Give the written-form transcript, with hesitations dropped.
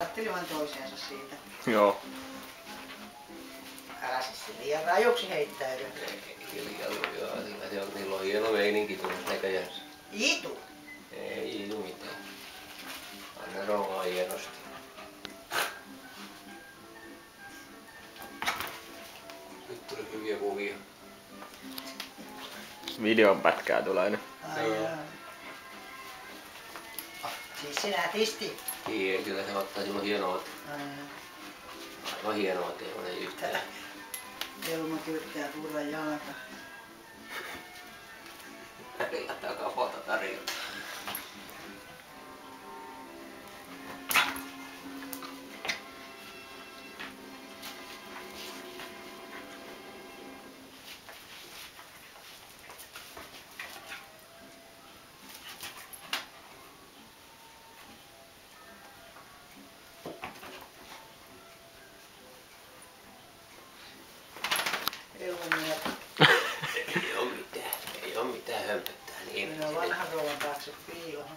Ajattelivat toiseensa siitä. Joo. Älä siis liian rajuksi heittäydy. Ei liian lujaa. Niillä on hieno meininki tuossa näköjänsä. Itu. Ei itu mitään. Anna rouhaa hienosti. Nyt tuli hyviä kuvia. Videon pätkää tulee nyt. Ai jaa. Siis sinä Tisti. Kyllä se ottaa silloin hienoa. Aivan hienoa tehoinen yhtään. Elmat yrittää turra jalka. Tarjotaan kapota tarjota. Elmamiehet. Ei oo mitään hömpöttää niin. Minä vanhan rouvan taakse piiloon.